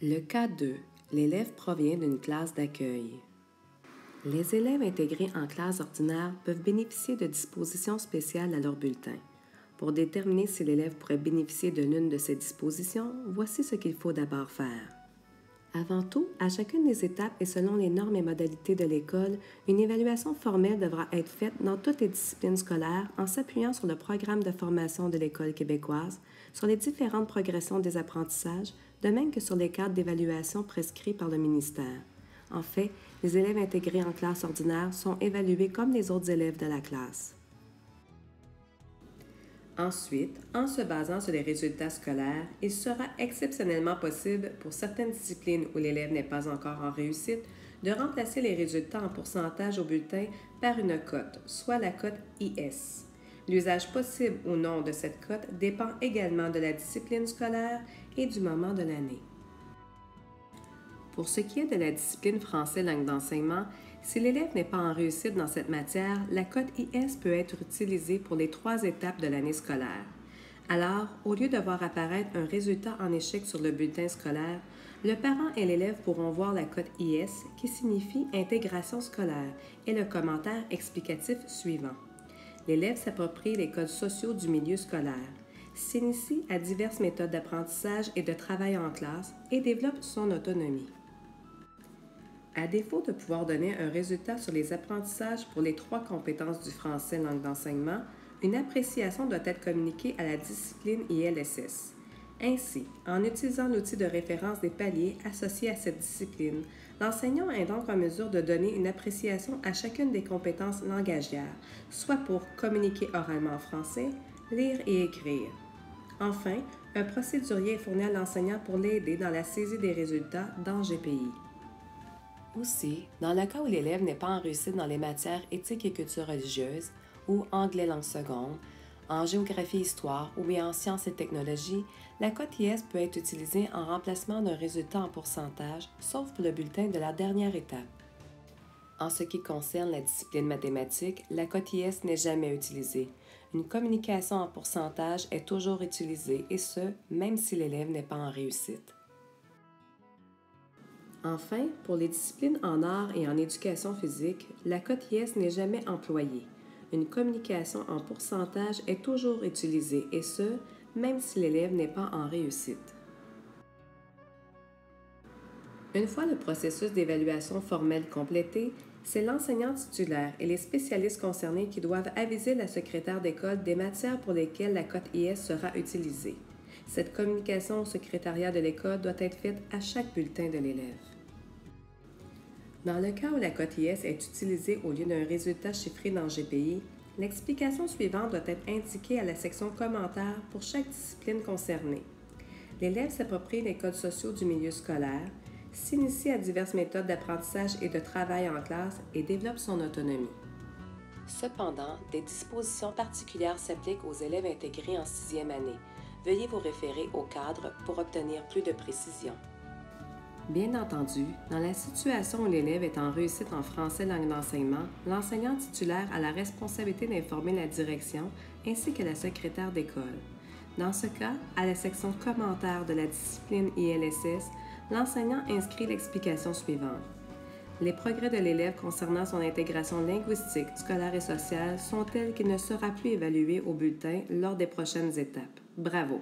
Le cas 2. L'élève provient d'une classe d'accueil. Les élèves intégrés en classe ordinaire peuvent bénéficier de dispositions spéciales à leur bulletin. Pour déterminer si l'élève pourrait bénéficier de l'une de ces dispositions, voici ce qu'il faut d'abord faire. Avant tout, à chacune des étapes et selon les normes et modalités de l'école, une évaluation formelle devra être faite dans toutes les disciplines scolaires en s'appuyant sur le programme de formation de l'École québécoise, sur les différentes progressions des apprentissages, de même que sur les cadres d'évaluation prescrits par le ministère. En fait, les élèves intégrés en classe ordinaire sont évalués comme les autres élèves de la classe. Ensuite, en se basant sur les résultats scolaires, il sera exceptionnellement possible pour certaines disciplines où l'élève n'est pas encore en réussite de remplacer les résultats en pourcentage au bulletin par une cote, soit la cote IS. L'usage possible ou non de cette cote dépend également de la discipline scolaire et du moment de l'année. Pour ce qui est de la discipline français langue d'enseignement, si l'élève n'est pas en réussite dans cette matière, la cote IS peut être utilisée pour les 3 étapes de l'année scolaire. Alors, au lieu de voir apparaître un résultat en échec sur le bulletin scolaire, le parent et l'élève pourront voir la cote IS qui signifie intégration scolaire et le commentaire explicatif suivant. L'élève s'approprie les codes sociaux du milieu scolaire, s'initie à diverses méthodes d'apprentissage et de travail en classe et développe son autonomie. À défaut de pouvoir donner un résultat sur les apprentissages pour les 3 compétences du français langue d'enseignement, une appréciation doit être communiquée à la discipline ILSS. Ainsi, en utilisant l'outil de référence des paliers associés à cette discipline, l'enseignant est donc en mesure de donner une appréciation à chacune des compétences langagières, soit pour communiquer oralement en français, lire et écrire. Enfin, un procédurier est fourni à l'enseignant pour l'aider dans la saisie des résultats dans GPI. Aussi, dans le cas où l'élève n'est pas en réussite dans les matières éthique et culture religieuse ou anglais langue seconde, en géographie-histoire ou bien en sciences et technologies, la cote IS peut être utilisée en remplacement d'un résultat en pourcentage, sauf pour le bulletin de la dernière étape. En ce qui concerne la discipline mathématique, la cote IS n'est jamais utilisée. Une communication en pourcentage est toujours utilisée, et ce, même si l'élève n'est pas en réussite. Enfin, pour les disciplines en arts et en éducation physique, la cote IS n'est jamais employée. Une communication en pourcentage est toujours utilisée, et ce, même si l'élève n'est pas en réussite. Une fois le processus d'évaluation formelle complété, c'est l'enseignant titulaire et les spécialistes concernés qui doivent aviser la secrétaire d'école des matières pour lesquelles la cote IS sera utilisée. Cette communication au secrétariat de l'école doit être faite à chaque bulletin de l'élève. Dans le cas où la cote IS est utilisée au lieu d'un résultat chiffré dans GPI, l'explication suivante doit être indiquée à la section commentaires pour chaque discipline concernée. L'élève s'approprie les codes sociaux du milieu scolaire, s'initie à diverses méthodes d'apprentissage et de travail en classe et développe son autonomie. Cependant, des dispositions particulières s'appliquent aux élèves intégrés en 6e année. Veuillez vous référer au cadre pour obtenir plus de précision. Bien entendu, dans la situation où l'élève est en réussite en français langue d'enseignement, l'enseignant titulaire a la responsabilité d'informer la direction ainsi que la secrétaire d'école. Dans ce cas, à la section commentaires de la discipline ILSS, l'enseignant inscrit l'explication suivante. Les progrès de l'élève concernant son intégration linguistique, scolaire et sociale sont tels qu'il ne sera plus évalué au bulletin lors des prochaines étapes. Bravo!